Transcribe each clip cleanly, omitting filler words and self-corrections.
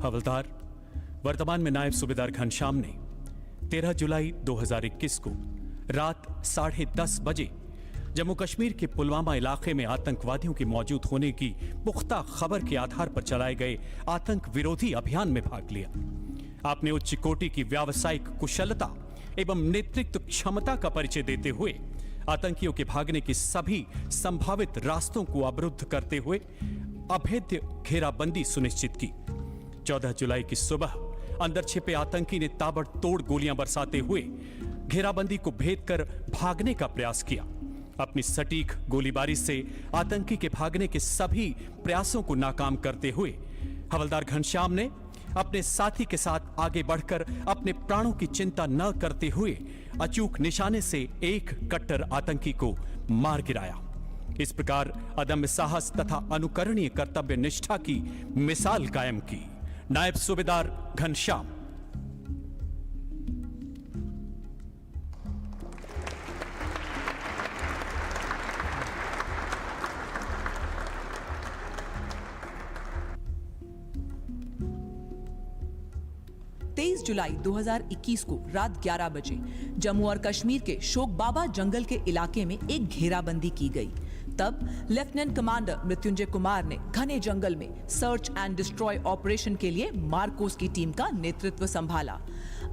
हवलदार, वर्तमान में नायब सूबेदार घनश्याम ने 13 जुलाई 2021 को रात 10:30 बजे जम्मू कश्मीर के पुलवामा इलाके में आतंकवादियों के मौजूद होने की पुख्ता खबर के आधार पर चलाए गए आतंक विरोधी अभियान में भाग लिया। आपने उच्च कोटि की व्यावसायिक कुशलता एवं नेतृत्व क्षमता का परिचय देते हुए आतंकियों के भागने की सभी संभावित रास्तों को अवरुद्ध करते हुए अभेद्य घेराबंदी सुनिश्चित की। 14 जुलाई की सुबह अंदर छिपे आतंकी ने ताबड़तोड़ गोलियां बरसाते हुए घेराबंदी को भेद कर भागने का प्रयास किया। अपनी सटीक गोलीबारी से आतंकी के भागने के सभी प्रयासों को नाकाम करते हुए हवलदार घनश्याम ने अपने साथी के साथ आगे बढ़कर अपने प्राणों की चिंता न करते हुए अचूक निशाने से एक कट्टर आतंकी को मार गिराया। इस प्रकार अदम्य साहस तथा अनुकरणीय कर्तव्य निष्ठा की मिसाल कायम की। नायब सूबेदार घनश्याम। जुलाई 2021 को रात 11 बजे जम्मू और कश्मीर के शोकबाबा जंगल के इलाके में एक घेराबंदी की गई। तब लेफ्टिनेंट कमांडर मृत्युंजय कुमार ने घने जंगल में सर्च एंड डिस्ट्रॉय ऑपरेशन के लिए मार्कोस की टीम का नेतृत्व संभाला।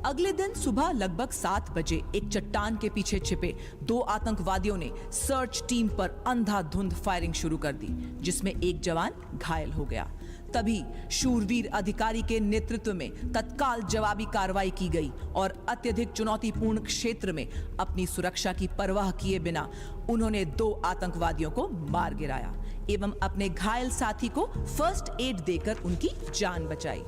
अगले दिन सुबह लगभग 7 बजे एक चट्टान के पीछे छिपे 2 आतंकवादियों ने सर्च टीम पर अंधाधुंध फायरिंग शुरू कर दी, जिसमें एक जवान घायल हो गया। तभी शूरवीर अधिकारी के नेतृत्व में तत्काल जवाबी कार्रवाई की गई और अत्यधिक चुनौतीपूर्ण क्षेत्र में अपनी सुरक्षा की परवाह किए बिना उन्होंने 2 आतंकवादियों को मार गिराया एवं अपने घायल साथी को फर्स्ट एड देकर उनकी जान बचाई।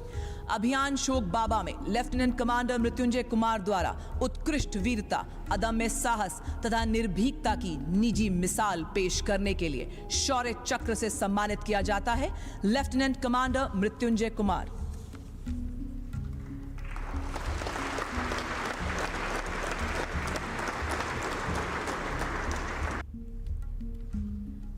अभियान शोक बाबा में लेफ्टिनेंट कमांडर मृत्युंजय कुमार द्वारा उत्कृष्ट वीरता, अदम्य साहस तथा निर्भीकता की निजी मिसाल पेश करने के लिए शौर्य चक्र से सम्मानित किया जाता है लेफ्टिनेंट कमांडर मृत्युंजय कुमार।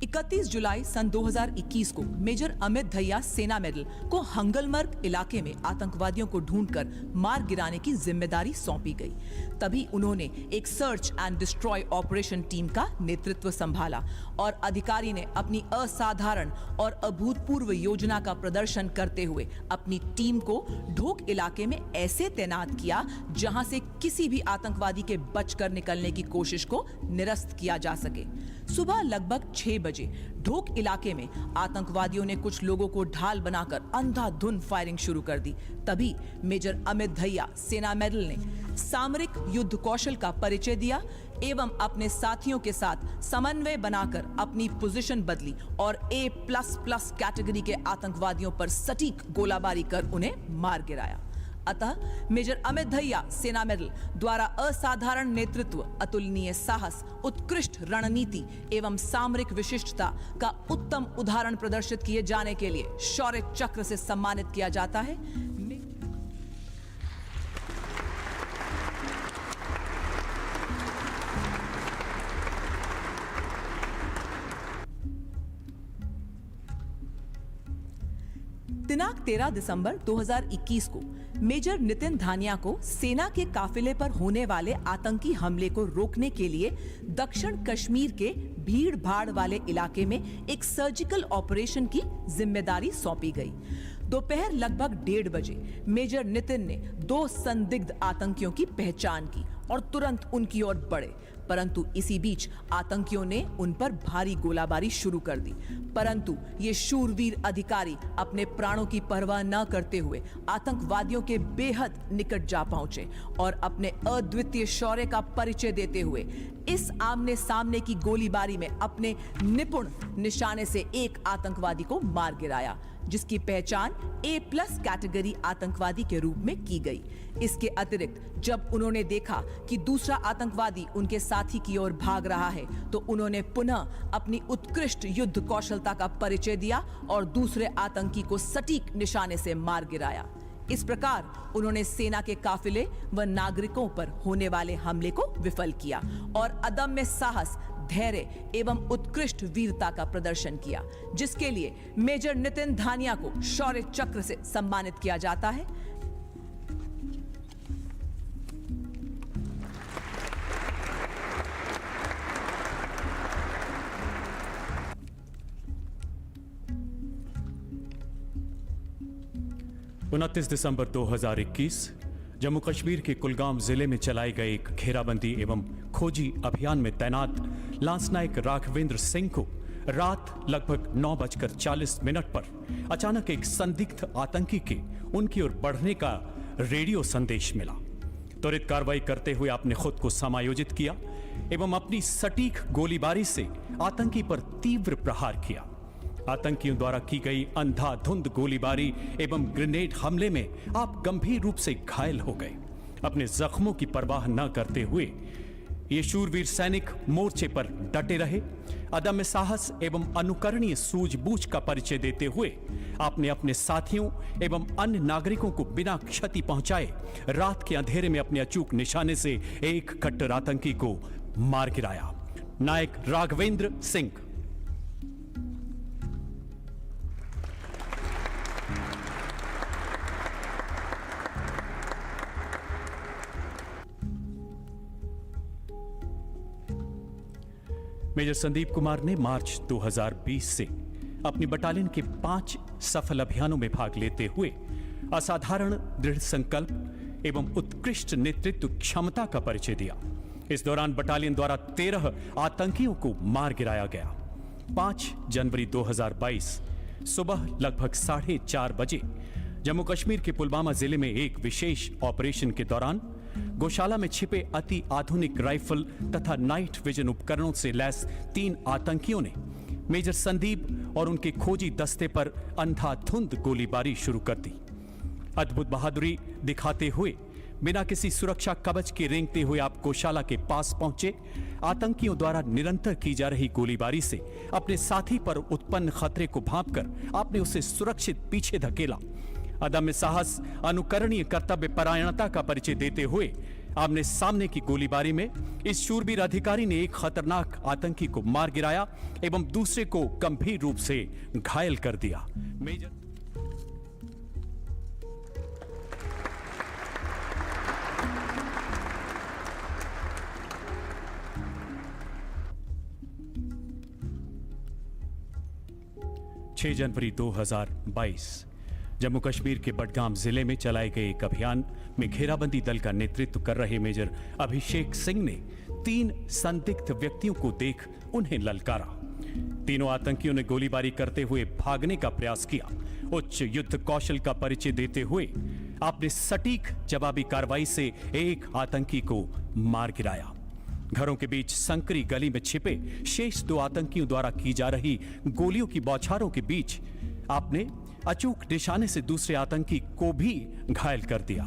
31 जुलाई सन 2021 को मेजर अमित धैया सेना मेडल को हंगलमर्ग इलाके में आतंकवादियों को ढूंढकर मार गिराने की जिम्मेदारी सौंपी गई। तभी उन्होंने एक search and destroy operation team का नेतृत्व संभाला और अधिकारी ने अपनी असाधारण और अभूतपूर्व योजना का प्रदर्शन करते हुए अपनी टीम को ढोक इलाके में ऐसे तैनात किया जहां से किसी भी आतंकवादी के बचकर निकलने की कोशिश को निरस्त किया जा सके। सुबह लगभग 6 बजे ढोक इलाके में आतंकवादियों ने कुछ लोगों को ढाल बनाकर अंधाधुंध फायरिंग शुरू कर दी। तभी मेजर अमित धैया सेना मेडल ने सामरिक युद्ध कौशल का परिचय दिया एवं अपने साथियों के साथ समन्वय बनाकर अपनी पोजीशन बदली और A++ कैटेगरी के आतंकवादियों पर सटीक गोलाबारी कर उन्हें मार गिराया। अतः मेजर अमित धैया सेना मेडल द्वारा असाधारण नेतृत्व, अतुलनीय साहस, उत्कृष्ट रणनीति एवं सामरिक विशिष्टता का उत्तम उदाहरण प्रदर्शित किए जाने के लिए शौर्य चक्र से सम्मानित किया जाता है। दिनांक 13 दिसंबर 2021 को मेजर नितिन धानिया को सेना के काफिले पर होने वाले आतंकी हमले को रोकने के लिए दक्षिण कश्मीर के भीड़ भाड़ वाले इलाके में एक सर्जिकल ऑपरेशन की जिम्मेदारी सौंपी गई। दोपहर लगभग 1:30 बजे मेजर नितिन ने 2 संदिग्ध आतंकियों की पहचान की और तुरंत उनकी ओर बढ़े, परंतु इसी बीच आतंकियों ने उन पर भारी गोलाबारी शुरू कर दी। परंतु ये शूरवीर अधिकारी अपने प्राणों की परवाह न करते हुए आतंकवादियों के बेहद निकट जा पहुंचे और अपने अद्वितीय शौर्य का परिचय देते हुए इस आमने सामने की गोलीबारी में अपने निपुण निशाने से एक आतंकवादी को मार गिराया, जिसकी पहचान A+ कैटेगरी आतंकवादी के रूप में की गई। इसके अतिरिक्त जब उन्होंने देखा कि दूसरा आतंकवादी उनके साथी की ओर भाग रहा है, तो उन्होंने पुनः अपनी उत्कृष्ट युद्ध कौशलता का परिचय दिया और दूसरे आतंकी को सटीक निशाने से मार गिराया। इस प्रकार उन्होंने सेना के काफिले व नागरिकों पर होने वाले हमले को विफल किया और अदम्य साहस, धैर्य एवं उत्कृष्ट वीरता का प्रदर्शन किया, जिसके लिए मेजर नितिन धानिया को शौर्य चक्र से सम्मानित किया जाता है। उनतीस दिसंबर 2021 जम्मू कश्मीर के कुलगाम जिले में चलाए गए एक घेराबंदी एवं खोजी अभियान में तैनात लांस नायक राघवेंद्र सिंह को रात लगभग 9:40 पर अचानक एक संदिग्ध आतंकी के उनकी ओर बढ़ने का रेडियो संदेश मिला। त्वरित कार्रवाई करते हुए आपने खुद को समायोजित किया एवं अपनी सटीक गोलीबारी से आतंकी पर तीव्र प्रहार किया। आतंकियों द्वारा की गई अंधाधुंध गोलीबारी एवं ग्रेनेड हमले में आप गंभीर रूप से घायल हो गए। अपने जख्मों की परवाह न करते हुए ये शूरवीर सैनिक मोर्चे पर डटे रहे। अदम्य साहस एवं अनुकरणीय सूझबूझ का परिचय देते हुए आपने अपने साथियों एवं अन्य नागरिकों को बिना क्षति पहुंचाए रात के अंधेरे में अपने अचूक निशाने से एक कट्टर आतंकी को मार गिराया। नायक राघवेंद्र सिंह। मेजर संदीप कुमार ने मार्च 2020 से अपनी बटालियन के 5 सफल अभियानों में भाग लेते हुए असाधारण दृढ़ संकल्प एवं उत्कृष्ट नेतृत्व क्षमता का परिचय दिया। इस दौरान बटालियन द्वारा 13 आतंकियों को मार गिराया गया। 5 जनवरी 2022 सुबह लगभग 4:30 बजे जम्मू कश्मीर के पुलवामा जिले में एक विशेष ऑपरेशन के दौरान गौशाला में छिपे अति आधुनिक राइफल तथा नाइट विजन उपकरणों से लैस 3 आतंकियों ने मेजर संदीप और उनके खोजी दस्ते पर अंधाधुंध गोलीबारी शुरू कर दी। अद्भुत बहादुरी दिखाते हुए बिना किसी सुरक्षा कवच के रेंगते हुए आप गौशाला के पास पहुंचे। आतंकियों द्वारा निरंतर की जा रही गोलीबारी से अपने साथी पर उत्पन्न खतरे को भांपकर आपने उसे सुरक्षित पीछे धकेला। अदम्य साहस, अनुकरणीय कर्तव्य परायणता का परिचय देते हुए आमने सामने की गोलीबारी में इस शूरवीर अधिकारी ने एक खतरनाक आतंकी को मार गिराया एवं दूसरे को गंभीर रूप से घायल कर दिया। मेजर 6 जनवरी 2022 जम्मू कश्मीर के बडगाम जिले में चलाए गए एक अभियान में घेराबंदी दल का नेतृत्व कर रहे मेजर अभिषेक सिंह ने 3 संदिग्ध व्यक्तियों को देख उन्हें ललकारा। तीनों आतंकियों ने गोलीबारी करते हुए भागने का प्रयास किया। उच्च युद्ध कौशल का परिचय देते हुए आपने सटीक जवाबी कार्रवाई से एक आतंकी को मार गिराया। घरों के बीच संकरी गली में छिपे शेष 2 आतंकियों द्वारा की जा रही गोलियों की बौछारों के बीच आपने अचूक निशाने से दूसरे आतंकी को भी घायल कर दिया।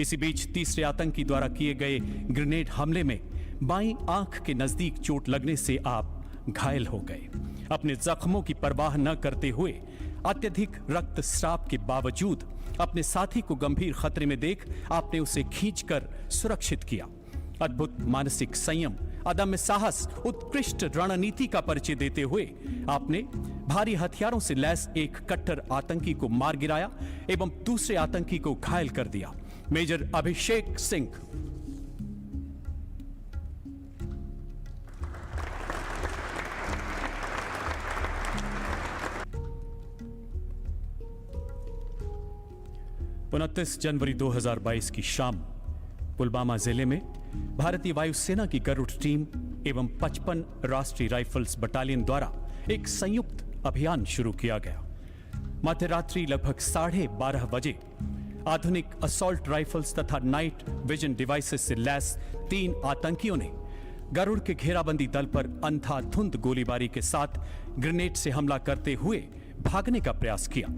इसी बीच तीसरे आतंकी द्वारा किए गए ग्रेनेड हमले में बाईं आंख के नजदीक चोट लगने से आप घायल हो गए। अपने जख्मों की परवाह न करते हुए अत्यधिक रक्तस्राव के बावजूद अपने साथी को गंभीर खतरे में देख आपने उसे खींचकर सुरक्षित किया। अद्भुत मानसिक संयम, अदम्य साहस, उत्कृष्ट रणनीति का परिचय देते हुए आपने भारी हथियारों से लैस एक कट्टर आतंकी को मार गिराया एवं दूसरे आतंकी को घायल कर दिया। मेजर अभिषेक सिंह। उनतीस जनवरी 2022 की शाम पुलवामा जिले में भारतीय वायुसेना की गरुड़ टीम एवं 55 राष्ट्रीय राइफल्स बटालियन द्वारा एक संयुक्त अभियान शुरू किया गया। मध्य रात्रि लगभग 12:30 बजे आधुनिक असॉल्ट राइफल्स तथा नाइट विजन डिवाइसेस से लैस 3 आतंकियों ने गरुड़ के घेराबंदी दल पर अंधाधुंध गोलीबारी के साथ ग्रेनेड से हमला करते हुए भागने का प्रयास किया।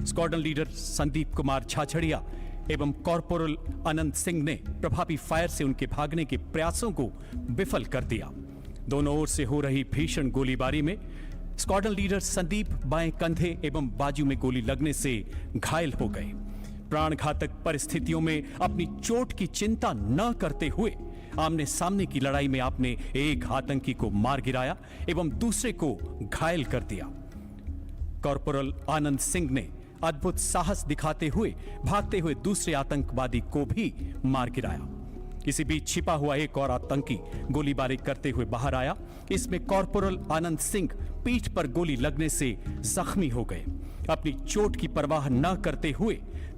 स्क्वाड्रन लीडर संदीप कुमार छाछड़िया एवं कॉर्पोरल अनंत सिंह ने प्रभावी फायर से उनके भागने के प्रयासों को विफल कर दिया। दोनों ओर से हो रही भीषण गोलीबारी में स्क्वाड्रन लीडर संदीप बाएं कंधे एवं बाजू में गोली लगने से घायल हो गए। प्राण घातक परिस्थितियों में अपनी चोट की चिंता न करते हुए आमने सामने की लड़ाई में आपने एक आतंकी को मार गिराया एवं दूसरे को घायल कर दिया। कॉर्पोरल आनंद सिंह ने अद्भुत साहस दिखाते हुए भागते हुए दूसरे आतंकवादी को भी मार गिराया। इसी बीच छिपा हुआ एक और आतंकी गोलीबारी करते हुए बाहर आया। इसमें कॉर्पोरल आनंद सिंह पीठ पर गोली लगने से जख्मी हो गए। अपनी चोट की परवाह न करते हुए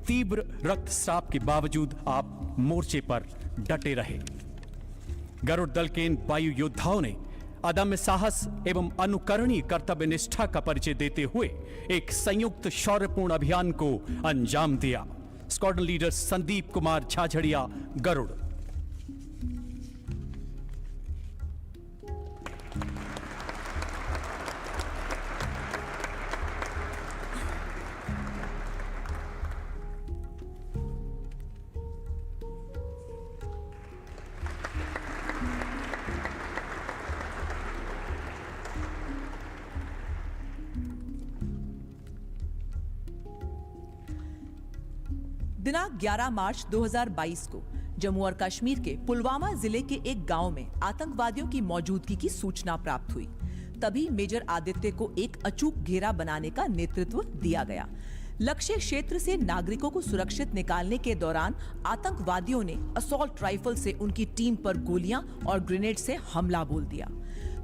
तीव्र रक्तस्राव के बावजूद आप मोर्चे पर डटे रहे। गरुड़ दल के इन वायु योद्धाओं ने अदम्य साहस एवं अनुकरणीय कर्तव्य निष्ठा का परिचय देते हुए एक संयुक्त शौर्यपूर्ण अभियान को अंजाम दिया। Squadron leader Sandeep Kumar Jhajharia, Garud. दिनांक 11 मार्च 2022 को जम्मू और कश्मीर के पुलवामा जिले के एक गांव में आतंकवादियों की मौजूदगी की सूचना प्राप्त हुई। तभी मेजर आदित्य को एक अचूक घेरा बनाने का नेतृत्व दिया गया। लक्ष्य क्षेत्र से नागरिकों को सुरक्षित निकालने के दौरान आतंकवादियों ने असॉल्ट राइफल से उनकी टीम पर गोलियां और ग्रेनेड से हमला बोल दिया।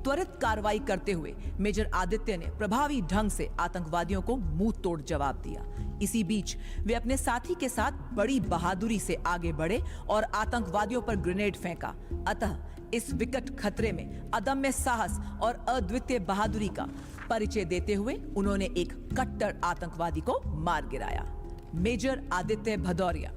त्वरित कार्रवाई करते हुए मेजर आदित्य ने प्रभावी ढंग से आतंकवादियों को मुंह तोड़ जवाब दिया। इसी बीच वे अपने साथी के साथ बड़ी बहादुरी से आगे बढ़े और आतंकवादियों पर ग्रेनेड फेंका। अतः इस विकट खतरे में अदम्य साहस और अद्वितीय बहादुरी का परिचय देते हुए उन्होंने एक कट्टर आतंकवादी को मार गिराया। मेजर आदित्य भदौरिया।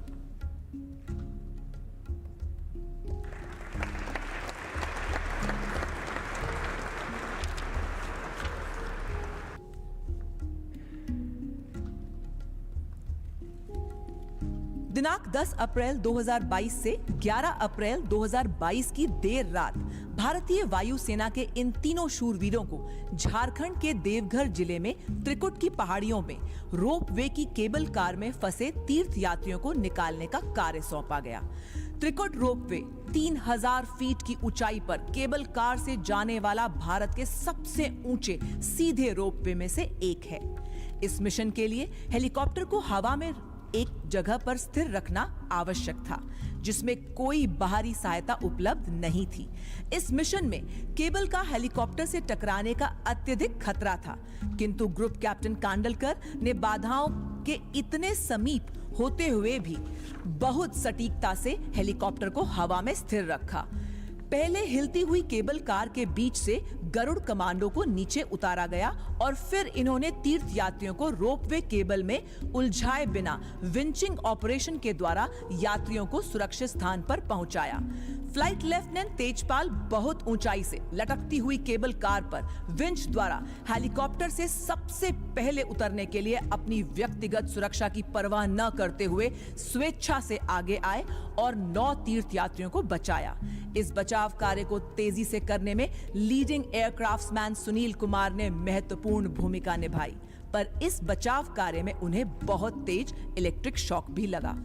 दिनांक 10 अप्रैल 2022 से 11 अप्रैल 2022 की देर रात भारतीय वायुसेना के इन तीनों शूरवीरों को झारखंड के देवघर जिले में त्रिकुट की पहाड़ियों में रोपवे की केबल कार में फंसे तीर्थ यात्रियों को निकालने का कार्य सौंपा गया। त्रिकुट रोपवे 3000 फीट की ऊंचाई पर केबल कार से जाने वाला भारत के सबसे ऊंचे सीधे रोपवे में से एक है। इस मिशन के लिए हेलीकॉप्टर को हवा में एक जगह पर स्थिर रखना आवश्यक था, जिसमें कोई बाहरी सहायता उपलब्ध नहीं थी। इस मिशन में केबल का हेलीकॉप्टर से टकराने का अत्यधिक खतरा था, किंतु ग्रुप कैप्टन कांडलकर ने बाधाओं के इतने समीप होते हुए भी बहुत सटीकता से हेलीकॉप्टर को हवा में स्थिर रखा। पहले हिलती हुई केबल कार के बीच से गरुड़ कमांडो को नीचे उतारा गया और फिर इन्होंने तीर्थ यात्रियों को रोपवे केबल में उलझाए बिना विंचिंग ऑपरेशन के द्वारा यात्रियों को सुरक्षित स्थान पर पहुंचाया। फ्लाइट लेफ्टिनेंट तेजपाल बहुत ऊंचाई से लटकती हुई केबल कार पर विंच द्वारा हेलीकॉप्टर से सबसे पहले उतरने के लिए अपनी व्यक्तिगत सुरक्षा की परवाह न करते हुए स्वेच्छा से आगे आए और 9 तीर्थ यात्रियों को बचाया। इस बचाव कार्य को तेजी से करने में लीडिंग एयरक्राफ्ट्समैन सुनील कुमार ने महत्वपूर्ण भूमिका निभाई, पर इस बचाव कार्य में उन्हें बहुत तेज इलेक्ट्रिक शॉक भी लगा।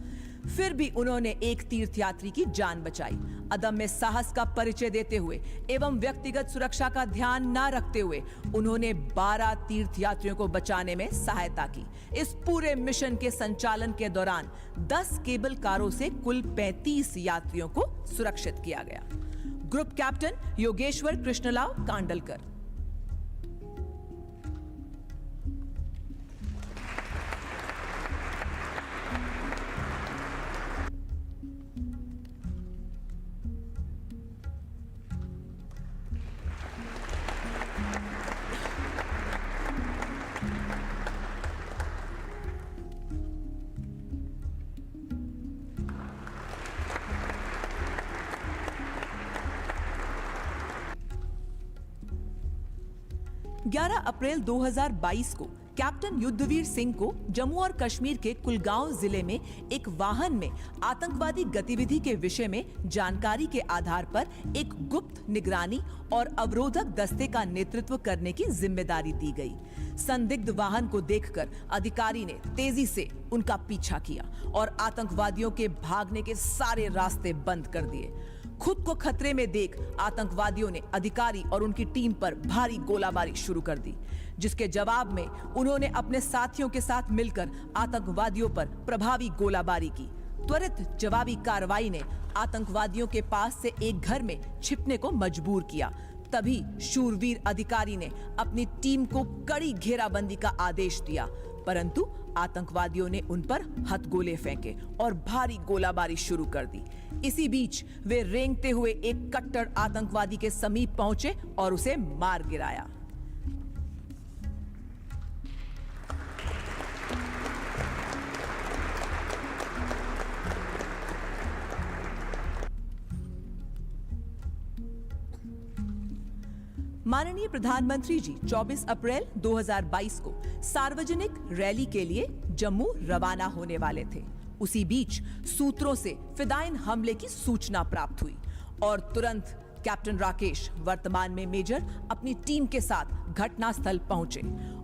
फिर भी उन्होंने एक तीर्थयात्री की जान बचाई। अदम्य साहस का परिचय देते हुए एवं व्यक्तिगत सुरक्षा का ध्यान न रखते हुए उन्होंने 12 तीर्थयात्रियों को बचाने में सहायता की। इस पूरे मिशन के संचालन के दौरान 10 केबल कारों से कुल 35 यात्रियों को सुरक्षित किया गया। Group captain Yogeshwar Krishnalal Kandalkar. ग्यारह अप्रैल 2022 को कैप्टन युद्धवीर सिंह को जम्मू और कश्मीर के कुलगांव जिले में एक वाहन में आतंकवादी गतिविधि के विषय में जानकारी के आधार पर एक गुप्त निगरानी और अवरोधक दस्ते का नेतृत्व करने की जिम्मेदारी दी गई। संदिग्ध वाहन को देखकर अधिकारी ने तेजी से उनका पीछा किया और आतंकवादियों के भागने के सारे रास्ते बंद कर दिए। खुद को खतरे में देख आतंकवादियों ने अधिकारी और उनकी टीम पर भारी गोलाबारी शुरू कर दी, जिसके जवाब में उन्होंने अपने साथियों के साथ मिलकर आतंकवादियों पर प्रभावी गोलाबारी की। त्वरित जवाबी कार्रवाई ने आतंकवादियों के पास से एक घर में छिपने को मजबूर किया। तभी शूरवीर अधिकारी ने अपनी टीम को कड़ी घेराबंदी का आदेश दिया, परंतु आतंकवादियों ने उन पर हथगोले फेंके और भारी गोलाबारी शुरू कर दी। इसी बीच वे रेंगते हुए एक कट्टर आतंकवादी के समीप पहुंचे और उसे मार गिराया। माननीय प्रधानमंत्री जी 24 अप्रैल 2022 को सार्वजनिक रैली के लिए जम्मू रवाना होने वाले थे। उसी बीच सूत्रों से फिदायिन हमले की सूचना प्राप्त हुई और तुरंत कैप्टन राकेश, वर्तमान में मेजर, अपनी टीम के साथ घटनास्थल पहुंचे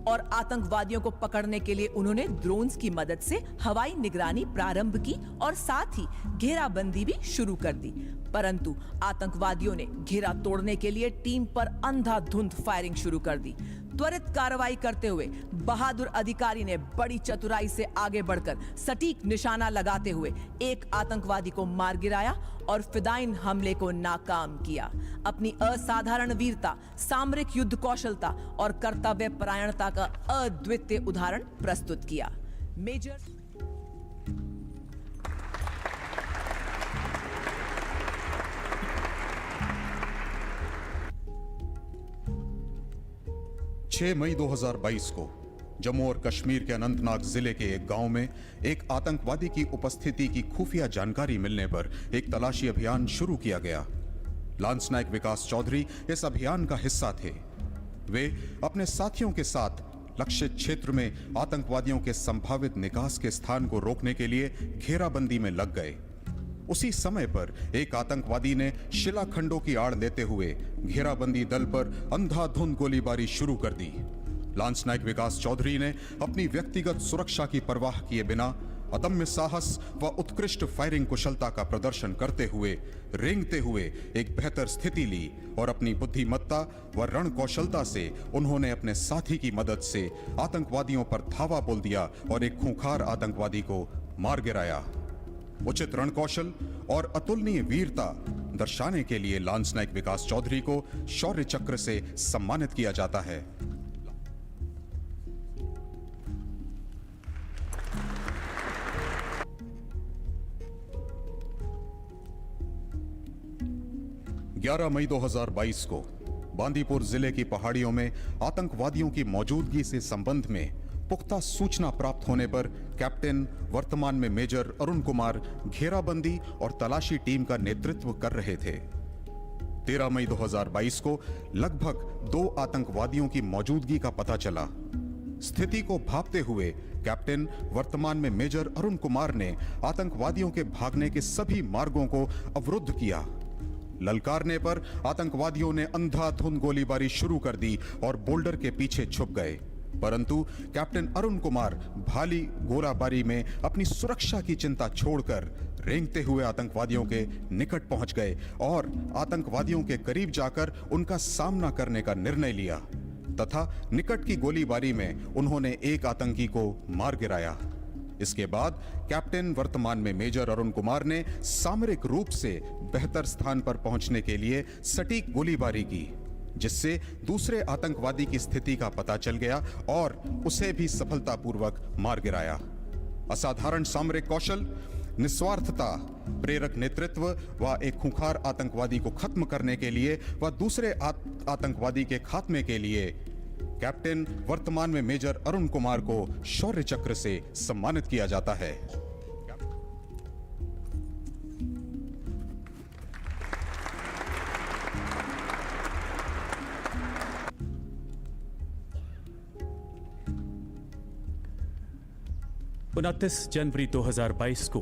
और आतंकवादियों को पकड़ने के लिए उन्होंने ड्रोन्स की मदद से हवाई निगरानी प्रारंभ की और साथ ही घेराबंदी भी शुरू कर दी। परंतु आतंकवादियों ने घेरा तोड़ने के लिए टीम पर अंधाधुंध फायरिंग शुरू कर दी। त्वरित कार्रवाई करते हुए बहादुर अधिकारी ने बड़ी चतुराई से आगे बढ़कर सटीक निशाना लगाते हुए एक आतंकवादी को मार गिराया और फिदायिन हमले को नाकाम किया। अपनी असाधारण वीरता, सामरिक युद्ध कौशलता और कर्तव्य परायणता का अद्वितीय उदाहरण प्रस्तुत किया। मेजर 6 मई 2022 को जम्मू और कश्मीर के अनंतनाग जिले के एक गांव में एक आतंकवादी की उपस्थिति की खुफिया जानकारी मिलने पर एक तलाशी अभियान शुरू किया गया। लांस नायक विकास चौधरी इस अभियान का हिस्सा थे। वे अपने साथियों के साथ लक्षित क्षेत्र में आतंकवादियों के संभावित निकास के स्थान को रोकने के लिए घेराबंदी में लग गए। उसी समय पर एक आतंकवादी ने शिलाखंडों की आड़ लेते हुए घेराबंदी दल पर अंधाधुंध गोलीबारी शुरू कर दी। लांस नायक विकास चौधरी ने अपनी व्यक्तिगत सुरक्षा की परवाह किए बिना अदम्य साहस व उत्कृष्ट फायरिंग कुशलता का प्रदर्शन करते हुए रेंगते हुए एक बेहतर स्थिति ली और अपनी बुद्धिमत्ता व रण कौशलता से उन्होंने अपने साथी की मदद से आतंकवादियों पर धावा बोल दिया और एक खूंखार आतंकवादी को मार गिराया। उचित रण कौशल और अतुलनीय वीरता दर्शाने के लिए लांस नायक विकास चौधरी को शौर्य चक्र से सम्मानित किया जाता है। ग्यारह मई 2022 को बांदीपुर जिले की पहाड़ियों में आतंकवादियों की मौजूदगी से संबंध में पुख्ता सूचना प्राप्त होने पर कैप्टन, वर्तमान में मेजर अरुण कुमार घेराबंदी और तलाशी टीम का नेतृत्व कर रहे थे। 13 मई 2022 को लगभग 2 आतंकवादियों की मौजूदगी का पता चला। स्थिति को भांपते हुए कैप्टन, वर्तमान में मेजर अरुण कुमार ने आतंकवादियों के भागने के सभी मार्गों को अवरुद्ध किया। ललकारने पर आतंकवादियों ने अंधाधुंध गोलीबारी शुरू कर दी और बोल्डर के पीछे छुप गए, परंतु कैप्टन अरुण कुमार भाली गोलाबारी में अपनी सुरक्षा की चिंता छोड़कर रेंगते हुए आतंकवादियों के निकट पहुंच गए और आतंकवादियों के करीब जाकर उनका सामना करने का निर्णय लिया तथा निकट की गोलीबारी में उन्होंने एक आतंकी को मार गिराया। इसके बाद कैप्टन, वर्तमान में मेजर अरुण कुमार ने सामरिक रूप से बेहतर स्थान पर पहुंचने के लिए सटीक गोलीबारी की, जिससे दूसरे आतंकवादी की स्थिति का पता चल गया और उसे भी सफलतापूर्वक मार गिराया। असाधारण सामरिक कौशल, निस्वार्थता, प्रेरक नेतृत्व व एक खूंखार आतंकवादी को खत्म करने के लिए व दूसरे आतंकवादी के खात्मे के लिए कैप्टन, वर्तमान में मेजर अरुण कुमार को शौर्य चक्र से सम्मानित किया जाता है। उनतीस जनवरी 2022 को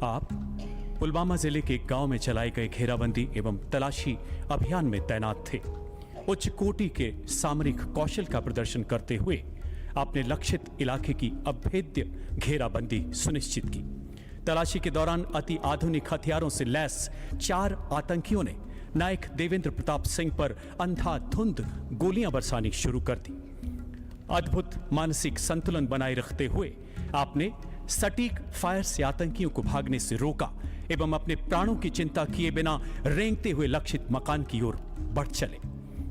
आप पुलवामा जिले के एक गांव में चलाए गए घेराबंदी एवं तलाशी अभियान में तैनात थे। उच्च कोटि के सामरिक कौशल का प्रदर्शन करते हुए आपने लक्षित इलाके की अभेद्य घेराबंदी सुनिश्चित की। तलाशी के दौरान अति आधुनिक हथियारों से लैस 4 आतंकियों ने नायक देवेंद्र प्रताप सिंह पर अंधाधुंध गोलियां बरसानी शुरू कर दी। अद्भुत मानसिक संतुलन बनाए रखते हुए आपने सटीक फायर से आतंकियों को भागने से रोका एवं अपने प्राणों की चिंता किए बिना रेंगते हुए लक्षित मकान की ओर बढ़ चले।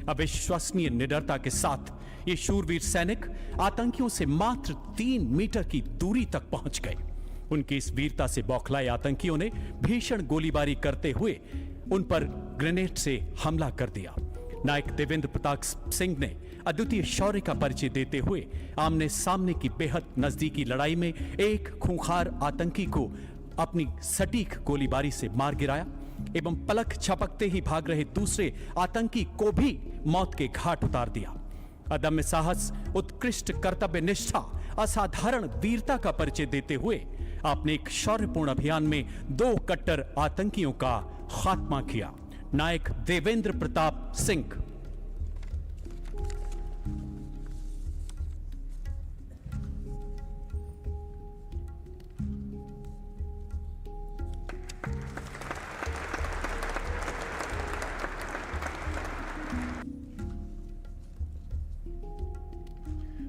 अविश्वसनीय निडरता के साथ ये शूरवीर सैनिक आतंकियों से मात्र 3 मीटर की दूरी तक पहुंच गए। उनकी इस वीरता से बौखलाए आतंकियों ने भीषण गोलीबारी करते हुए उन पर ग्रेनेड से हमला कर दिया। नायक देवेंद्र प्रताप सिंह ने अद्वितीय शौर्य का परिचय देते हुए आमने सामने की बेहद नजदीकी लड़ाई में एक खूंखार आतंकी को अपनी सटीक गोलीबारी से मार गिराया एवं पलक झपकते ही भाग रहे दूसरे आतंकी को भी मौत के घाट उतार दिया। अदम्य साहस, उत्कृष्ट कर्तव्य निष्ठा, असाधारण वीरता का परिचय देते हुए आपने एक शौर्यपूर्ण अभियान में 2 कट्टर आतंकियों का खात्मा किया। नायक देवेंद्र प्रताप सिंह।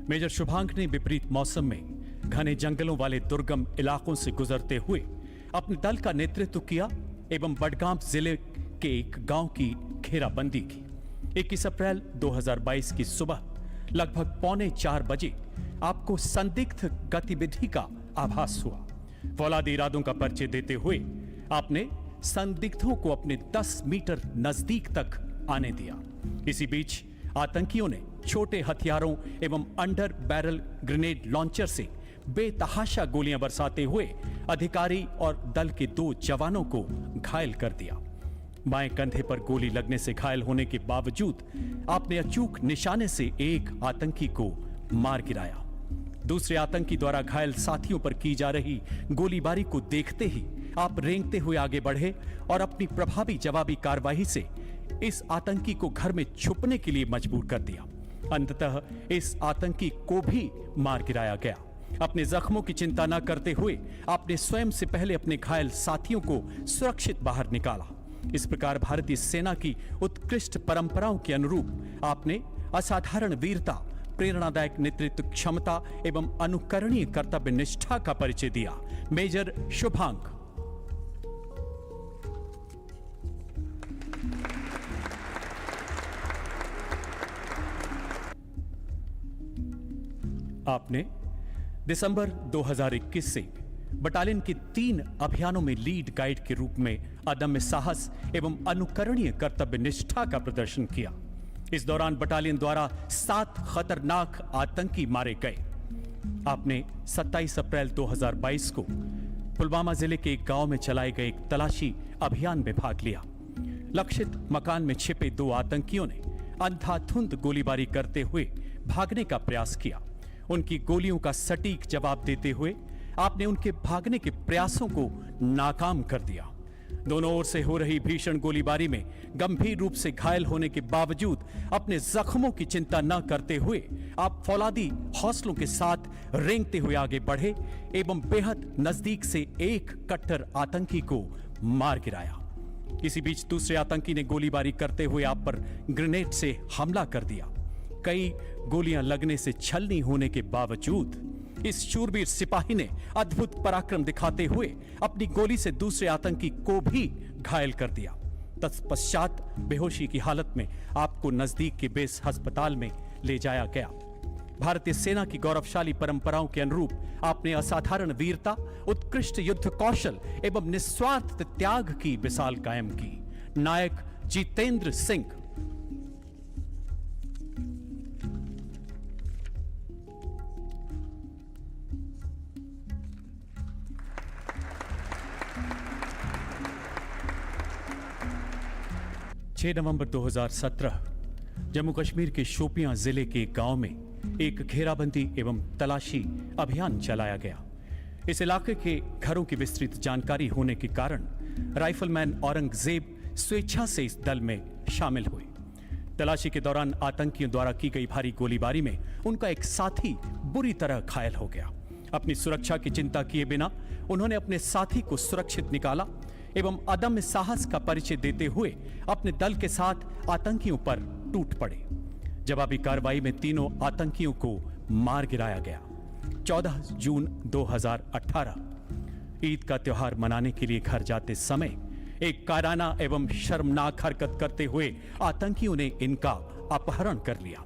मेजर शुभांक ने विपरीत मौसम में घने जंगलों वाले दुर्गम इलाकों से गुजरते हुए अपने दल का नेतृत्व किया एवं बडगाम जिले के एक गांव की घेराबंदी की। 21 अप्रैल 2022 की सुबह लगभग 3:45 बजे आपको संदिग्ध गतिविधि का आभास हुआ। फौलादी इरादों का परिचय देते हुए आपने संदिग्धों को अपने 10 मीटर नजदीक तक आने दिया। इसी बीच आतंकियों ने छोटे हथियारों एवं अंडर बैरल ग्रेनेड लॉन्चर से बेतहाशा गोलियां बरसाते हुए अधिकारी और दल के 2 जवानों को घायल कर दिया। बाएं कंधे पर गोली लगने से घायल होने के बावजूद आपने अचूक निशाने से एक आतंकी को मार गिराया। दूसरे आतंकी द्वारा घायल साथियों पर की जा रही गोलीबारी को देखते ही आप रेंगते हुए आगे बढ़े और अपनी प्रभावी जवाबी कार्रवाई से इस आतंकी को घर में छुपने के लिए मजबूर कर दिया। अंततः इस आतंकी को भी मार गिराया गया। अपने जख्मों की चिंता न करते हुए आपने स्वयं से पहले अपने घायल साथियों को सुरक्षित बाहर निकाला। इस प्रकार भारतीय सेना की उत्कृष्ट परंपराओं के अनुरूप आपने असाधारण वीरता, प्रेरणादायक नेतृत्व क्षमता एवं अनुकरणीय कर्तव्य निष्ठा का परिचय दिया। मेजर शुभांक। आपने दिसंबर 2021 से बटालियन के 3 अभियानों में लीड गाइड के रूप में अदम्य साहस एवं अनुकरणीय कर्तव्य निष्ठा का प्रदर्शन किया। इस दौरान बटालियन द्वारा 7 खतरनाक आतंकी मारे गए। आपने 27 अप्रैल 2022 को पुलवामा जिले के एक गांव में चलाए गए एक तलाशी अभियान में भाग लिया। लक्षित मकान में छिपे 2 आतंकियों ने अंधाधुंध गोलीबारी करते हुए भागने का प्रयास किया। उनकी गोलियों का सटीक जवाब देते हुए आपने उनके भागने के प्रयासों को नाकाम कर दिया। दोनों ओर से हो रही भीषण गोलीबारी में गंभीर रूप से घायल होने के बावजूद अपने जख्मों की चिंता न करते हुए आप फौलादी हौसलों के साथ रेंगते हुए आगे बढ़े एवं बेहद नजदीक से एक कट्टर आतंकी को मार गिराया। इसी बीच दूसरे आतंकी ने गोलीबारी करते हुए आप पर ग्रेनेड से हमला कर दिया। कई गोलियां लगने से छलनी होने के बावजूद इस शूरवीर सिपाही ने अद्भुत पराक्रम दिखाते हुए अपनी गोली से दूसरे आतंकी को भी घायल कर दिया। तत्पश्चात बेहोशी की हालत में आपको नजदीक के बेस अस्पताल में ले जाया गया। भारतीय सेना की गौरवशाली परंपराओं के अनुरूप आपने असाधारण वीरता, उत्कृष्ट युद्ध कौशल एवं निस्वार्थ त्याग की मिसाल कायम की। नायक जितेंद्र सिंह। नवंबर 2017 जम्मू कश्मीर के शोपियां जिले के गांव में एक घेराबंदी एवं तलाशी अभियान चलाया गया। इस इलाके के घरों की विस्तृत जानकारी होने के कारण राइफलमैन औरंगजेब स्वेच्छा से इस दल में शामिल हुए। तलाशी के दौरान आतंकियों द्वारा की गई भारी गोलीबारी में उनका एक साथी बुरी तरह घायल हो गया। अपनी सुरक्षा की चिंता किए बिना उन्होंने अपने साथी को सुरक्षित निकाला एवं अदम्य साहस का परिचय देते हुए अपने दल के साथ आतंकियों पर टूट पड़े। जवाबी कार्रवाई में तीनों आतंकियों को मार गिराया गया। 14 जून 2018 ईद का त्योहार मनाने के लिए घर जाते समय एक कायराना एवं शर्मनाक हरकत करते हुए आतंकियों ने इनका अपहरण कर लिया।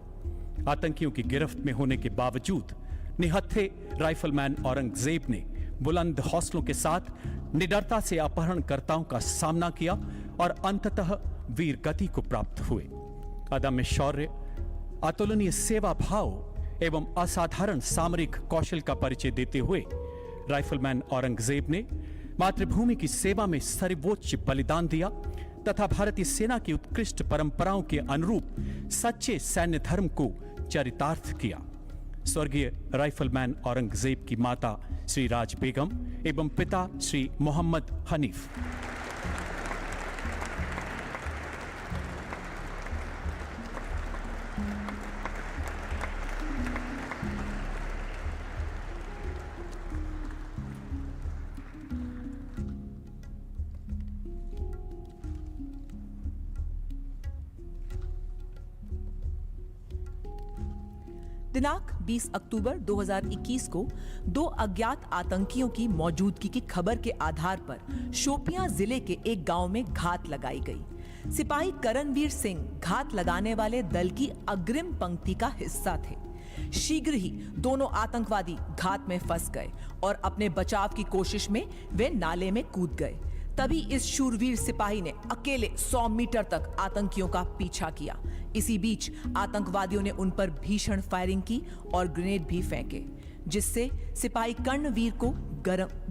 आतंकियों की गिरफ्त में होने के बावजूद निहत्थे राइफलमैन औरंगजेब ने बुलंद हौसलों के साथ निडरता से अपहरणकर्ताओं का सामना किया और अंततः वीर गति को प्राप्त हुए। अदम्य शौर्य, अतुलनीय सेवा भाव एवं असाधारण सामरिक कौशल का परिचय देते हुए राइफलमैन औरंगजेब ने मातृभूमि की सेवा में सर्वोच्च बलिदान दिया तथा भारतीय सेना की उत्कृष्ट परंपराओं के अनुरूप सच्चे सैन्य धर्म को चरितार्थ किया। स्वर्गीय राइफलमैन औरंगजेब की माता श्री राज बेगम एवं पिता श्री मोहम्मद हनीफ। दिनांक 20 अक्टूबर 2021 को दो अज्ञात आतंकियों की मौजूदगी की खबर के आधार पर शोपियां जिले के एक गांव में घात लगाई गई। सिपाही करणवीर सिंह घात लगाने वाले दल की अग्रिम पंक्ति का हिस्सा थे। शीघ्र ही दोनों आतंकवादी घात में फंस गए और अपने बचाव की कोशिश में वे नाले में कूद गए। तभी इस शूरवीर सिपाही ने अकेले 100 मीटर तक आतंकियों का पीछा किया। इसी बीच आतंकवादियों ने उन पर भीषण फायरिंग की और ग्रेनेड भी फेंके, जिससे सिपाही कर्णवीर को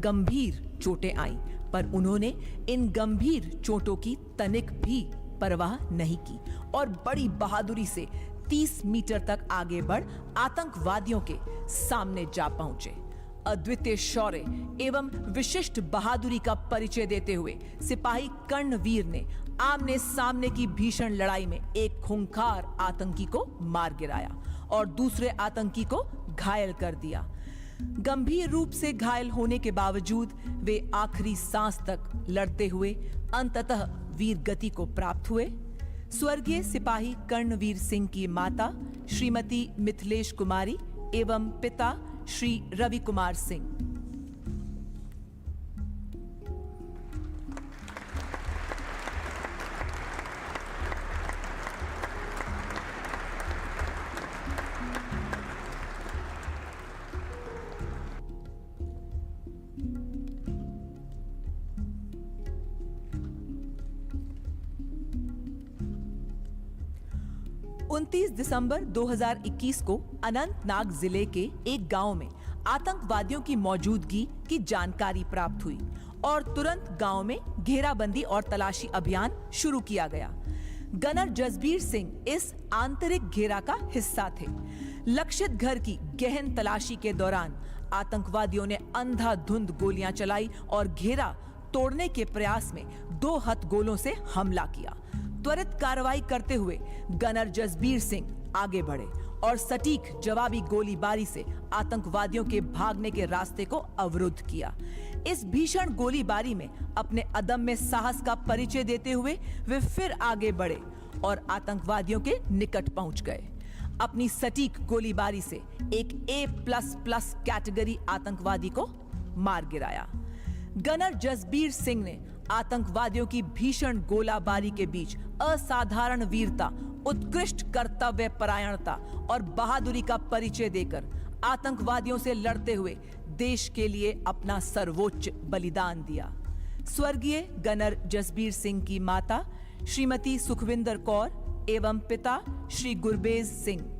गंभीर चोटें आईं, पर उन्होंने इन गंभीर चोटों की तनिक भी परवाह नहीं की और बड़ी बहादुरी से 30 मीटर तक आगे बढ़ आतंकवादियों के सामने जा पहुंचे। अद्वितीय शौर्य एवं विशिष्ट बहादुरी का परिचय देते हुए सिपाही कर्णवीर ने आमने सामने की भीषण लड़ाई में एक खूंखार आतंकी को मार गिराया और दूसरे आतंकी को घायल कर दिया। गंभीर रूप से घायल होने के बावजूद वे आखिरी सांस तक लड़ते हुए अंततः वीर गति को प्राप्त हुए। स्वर्गीय सिपाही कर्णवीर सिंह की माता श्रीमती मिथिलेश कुमारी एवं पिता श्री रवि कुमार सिंह। उनतीस दिसंबर 2021 को अनंतनाग जिले के एक गांव में आतंकवादियों की मौजूदगी की जानकारी प्राप्त हुई और तुरंत गांव में घेराबंदी और तलाशी अभियान शुरू किया गया। गनर जसबीर सिंह इस आंतरिक घेरा का हिस्सा थे। लक्षित घर की गहन तलाशी के दौरान आतंकवादियों ने अंधाधुंध गोलियां चलाई और घेरा तोड़ने के प्रयास में 2 हथगोलों से हमला किया। त्वरित कार्रवाई करते हुए गनर जसबीर सिंह आगे बढ़े और सटीक जवाबी गोलीबारी से आतंकवादियों के भागने के रास्ते को अवरुद्ध किया। इस भीषण गोलीबारी में अपने अदम्य साहस का परिचय देते हुए वे फिर आगे बढ़े और आतंकवादियों के निकट पहुंच गए। अपनी सटीक गोलीबारी से एक A++ कैटेगरी आतंकवादी को मार गिराया। गनर जसबीर सिंह ने आतंकवादियों की भीषण गोलाबारी के बीच असाधारण वीरता, उत्कृष्ट कर्तव्य परायणता और बहादुरी का परिचय देकर आतंकवादियों से लड़ते हुए देश के लिए अपना सर्वोच्च बलिदान दिया। स्वर्गीय गनर जसबीर सिंह की माता श्रीमती सुखविंदर कौर एवं पिता श्री गुरबेज सिंह।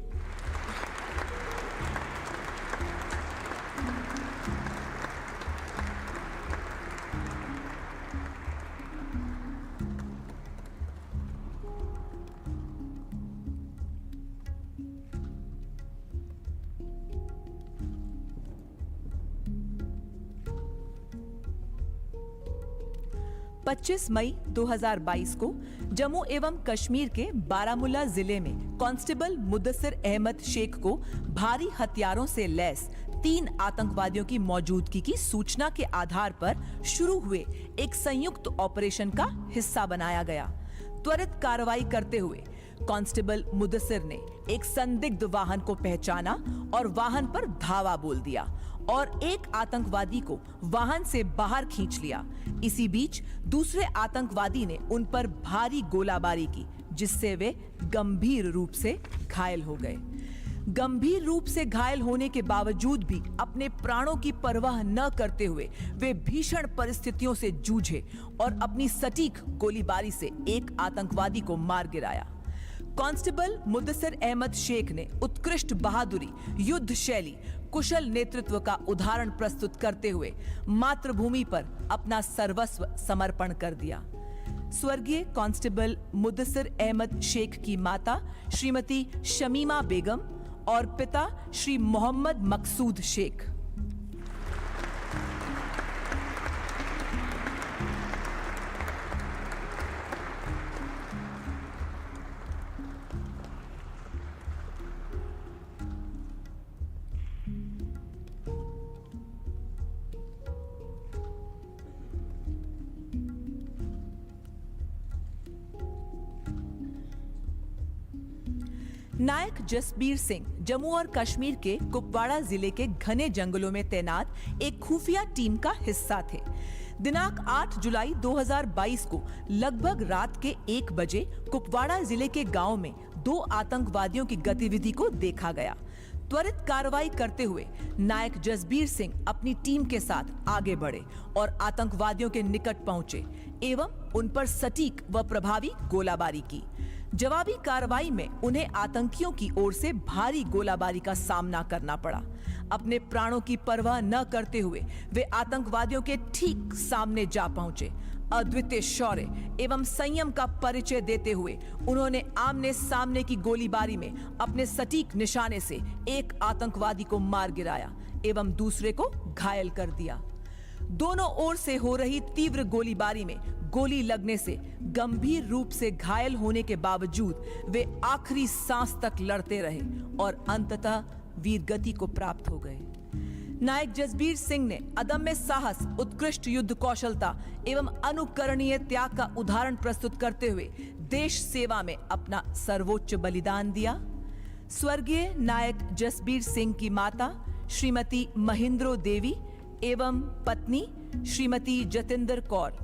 पच्चीस मई 2022 को जम्मू एवं कश्मीर के बारामूला जिले में कांस्टेबल मुदस्सिर अहमद शेख को भारी हथियारों से लैस 3 आतंकवादियों की मौजूदगी की सूचना के आधार पर शुरू हुए एक संयुक्त ऑपरेशन का हिस्सा बनाया गया। त्वरित कार्रवाई करते हुए कांस्टेबल मुदस्सिर ने एक संदिग्ध वाहन को पहचाना और वाहन पर धावा बोल दिया और एक आतंकवादी को वाहन से बाहर खींच लिया। इसी बीच दूसरे आतंकवादी ने उन पर भारी गोलाबारी की, जिससे वे गंभीर रूप से घायल हो गए। गंभीर रूप से घायल होने के बावजूद भी अपने प्राणों की परवाह न करते हुए वे भीषण परिस्थितियों से जूझे और अपनी सटीक गोलीबारी से एक आतंकवादी को मार गिराया। कांस्टेबल मुदस्सिर अहमद शेख ने उत्कृष्ट बहादुरी, युद्ध शैली, कुशल नेतृत्व का उदाहरण प्रस्तुत करते हुए मातृभूमि पर अपना सर्वस्व समर्पण कर दिया। स्वर्गीय कांस्टेबल मुदस्सिर अहमद शेख की माता श्रीमती शमीमा बेगम और पिता श्री मोहम्मद मकसूद शेख। नायक जसबीर सिंह जम्मू और कश्मीर के कुपवाड़ा जिले के घने जंगलों में तैनात एक खुफिया टीम का हिस्सा थे। दिनांक 8 जुलाई 2022 को लगभग रात के 1 बजे कुपवाड़ा जिले के गांव में 2 आतंकवादियों की गतिविधि को देखा गया। त्वरित कार्रवाई करते हुए नायक जसबीर सिंह अपनी टीम के साथ आगे बढ़े और आतंकवादियों के निकट पहुंचे एवं उन पर सटीक व प्रभावी गोलाबारी की। जवाबी कार्रवाई में उन्हें आतंकियों की ओर से भारी गोलाबारी का सामना करना पड़ा। अपने प्राणों की परवाह न करते हुए वे आतंकवादियों के ठीक सामने जा पहुंचे। अद्वितीय शौर्य एवं संयम का परिचय देते हुए उन्होंने आमने सामने की गोलीबारी में अपने सटीक निशाने से एक आतंकवादी को मार गिराया एवं दूसरे को घायल कर दिया। दोनों ओर से हो रही तीव्र गोलीबारी में गोली लगने से गंभीर रूप से घायल होने के बावजूद वे आखिरी सांस तक लड़ते रहे और अंततः वीरगति को प्राप्त हो गए। नायक जसबीर सिंह ने अदम्य साहस, उत्कृष्ट युद्ध कौशलता एवं अनुकरणीय त्याग का उदाहरण प्रस्तुत करते हुए देश सेवा में अपना सर्वोच्च बलिदान दिया। स्वर्गीय नायक जसबीर सिंह की माता श्रीमती महिंद्रो देवी एवं पत्नी श्रीमती जतिंदर कौर